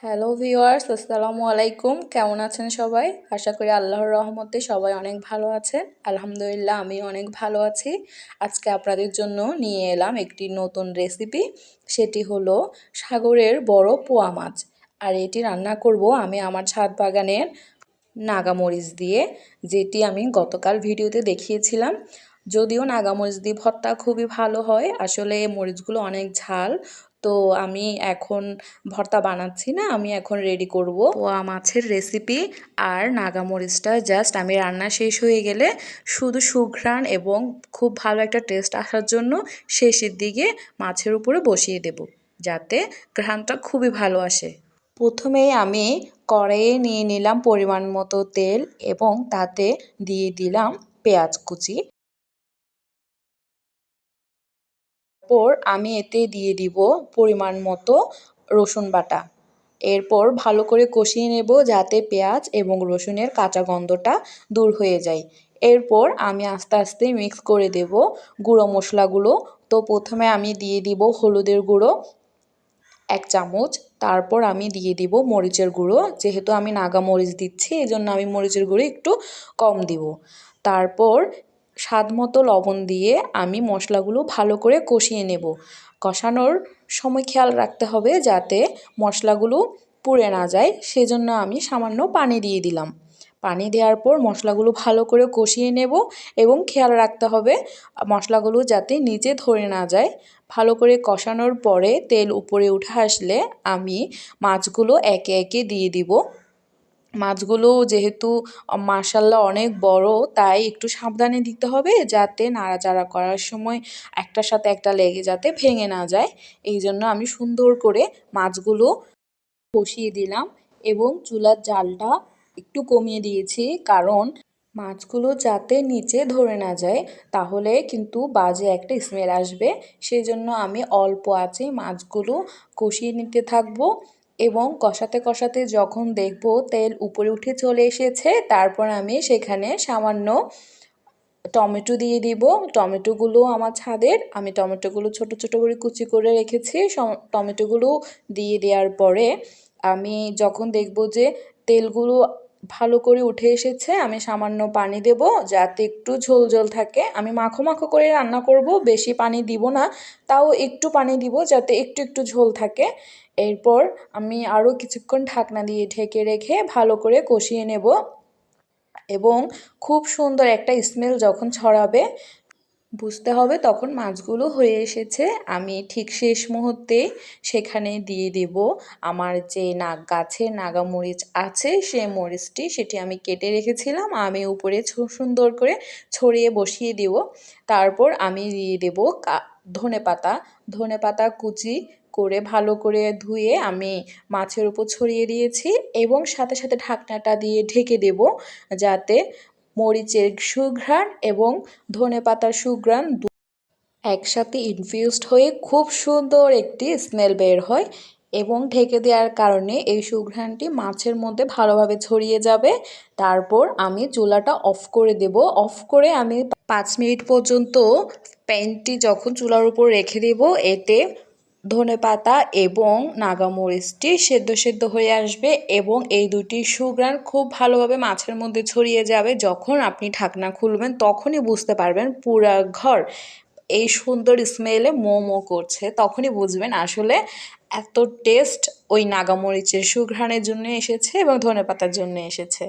Hello viewers, আসসালামু আলাইকুম। কেমন আছেন সবাই? আশা করি আল্লাহর রহমতে সবাই অনেক ভালো আছেন। আলহামদুলিল্লাহ আমি অনেক ভালো আছি। আজকে আপনাদের জন্য নিয়ে এলাম একটি নতুন রেসিপি। সেটি হলো সাগরের বড় পোয়া মাছ। আর এটি রান্না করব আমি আমার ছাদ বাগানের নাগামরিচ দিয়ে, যেটি আমি গতকাল ভিডিওতে দেখিয়েছিলাম। যদিও নাগামরিচ দিয়ে ভর্তা খুবই ভালো হয়, আসলে মরিচগুলো অনেক ঝাল। তো আমি এখন ভর্তা বানাচ্ছি না, আমি এখন রেডি করব পোয়া মাছের রেসিপি। আর নাগামরিচটা জাস্ট আমি রান্না শেষ হয়ে গেলে শুধু সুঘ্রাণ এবং খুব ভালো একটা টেস্ট আসার জন্য শেষের দিকে মাছের উপরে বসিয়ে দেব, যাতে ঘ্রাণটা খুবই ভালো আসে। প্রথমেই আমি কড়াইয়ে নিয়ে নিলাম পরিমাণ মতো তেল এবং তাতে দিয়ে দিলাম পেঁয়াজ কুচি। এরপর আমি এতে দিয়ে দিব পরিমাণ মতো রসুন বাটা। এরপর ভালো করে কষিয়ে নেব যাতে পেঁয়াজ এবং রসুনের কাঁচা গন্ধটা দূর হয়ে যায়। এরপর আমি আস্তে আস্তে মিক্স করে দেব গুঁড়ো মশলাগুলো। তো প্রথমে আমি দিয়ে দিব হলুদের গুঁড়ো 1 চামচ। তারপর আমি দিয়ে দিব মরিচের গুঁড়ো, যেহেতু আমি নাগা মরিচ দিচ্ছি এই জন্য আমি মরিচের গুঁড়ো একটু কম দিব। তারপর স্বাদ মতো লবণ দিয়ে আমি মশলাগুলো ভালো করে কষিয়ে নেব। কষানোর সময় খেয়াল রাখতে হবে যাতে মশলাগুলো পুড়ে না যায়, সেজন্য আমি সামান্য পানি দিয়ে দিলাম। পানি দেওয়ার পর মশলাগুলো ভালো করে কষিয়ে নেব এবং খেয়াল রাখতে হবে মশলাগুলো যাতে নিচে ধরে না যায়। ভালো করে কষানোর পরে তেল উপরে উঠে আসলে আমি মাছগুলো একে একে দিয়ে দিব। মাছগুলো যেহেতু মাশাআল্লাহ অনেক বড়, তাই একটু সাবধানে দিতে হবে যাতে নাড়াচাড়া করার সময় একটার সাথে একটা লেগে যাতে ভেঙে না যায়। এই জন্য আমি সুন্দর করে মাছগুলো কষিয়ে দিলাম এবং চুলার জালটা একটু কমিয়ে দিয়েছি, কারণ মাছগুলো যাতে নিচে ধরে না যায়, তাহলে কিন্তু বাজে একটা স্মেল আসবে। সেই জন্য আমি অল্প আঁচে মাছগুলো কষিয়ে নিতে থাকবো এবং কষাতে কষাতে যখন দেখব তেল উপরে উঠে চলে এসেছে, তারপর আমি সেখানে সামান্য টমেটো দিয়ে দিব। টমেটোগুলো আমার ছাদের, আমি টমেটোগুলো ছোট ছোট করে কুচি করে রেখেছি। টমেটোগুলো দিয়ে দেওয়ার পরে আমি যখন দেখব যে তেলগুলো ভালো করে উঠে এসেছে, আমি সামান্য পানি দেব যাতে একটু ঝোল ঝোল থাকে। আমি মাখো মাখো করে রান্না করব, বেশি পানি দিব না, তাও একটু পানি দিব যাতে একটু একটু ঝোল থাকে। এরপর আমি আরও কিছুক্ষণ ঢাকনা দিয়ে ঢেকে রেখে ভালো করে কষিয়ে নেব এবং খুব সুন্দর একটা স্মেল যখন ছড়াবে বুঝতে হবে তখন মাছগুলো হয়ে এসেছে। আমি ঠিক শেষ মুহূর্তে সেখানে দিয়ে দেব আমার যে গাছের নাগা মরিচ আছে, সেটি আমি কেটে রেখেছিলাম, আমি উপরে সুন্দর করে ছড়িয়ে বসিয়ে দেব। তারপর আমি দিয়ে দেব ধনেপাতা কুচি করে ভালো করে ধুয়ে আমি মাছের উপর ছড়িয়ে দিয়েছি এবং সাথে সাথে ঢাকনাটা দিয়ে ঢেকে দেব যাতে মরিচের সুঘ্রাণ এবং ধনেপাতার সুঘ্রাণ একসাথে ইনফিউজড হয়ে খুব সুন্দর একটি স্মেল বের হয় এবং ঢেকে দেওয়ার কারণে এই সুঘ্রাণটি মাছের মধ্যে ভালোভাবে ছড়িয়ে যাবে। তারপর আমি চুলাটা অফ করে দেব। অফ করে আমি 5 মিনিট পর্যন্ত প্যানটি যখন চুলার উপর রেখে দেব, এতে ধনেপাতা এবং নাগামরিচটি সেদ্ধ সেদ্ধ হয়ে আসবে এবং এই দুটি সুঘ্রাণ খুব ভালোভাবে মাছের মধ্যে ছড়িয়ে যাবে। যখন আপনি ঢাকনা খুলবেন তখনই বুঝতে পারবেন পুরা ঘর এই সুন্দর স্মেলে মো মো করছে, তখনই বুঝবেন আসলে এত টেস্ট ওই নাগামরিচের সুঘ্রাণের জন্য এসেছে এবং ধনেপাতার জন্য এসেছে।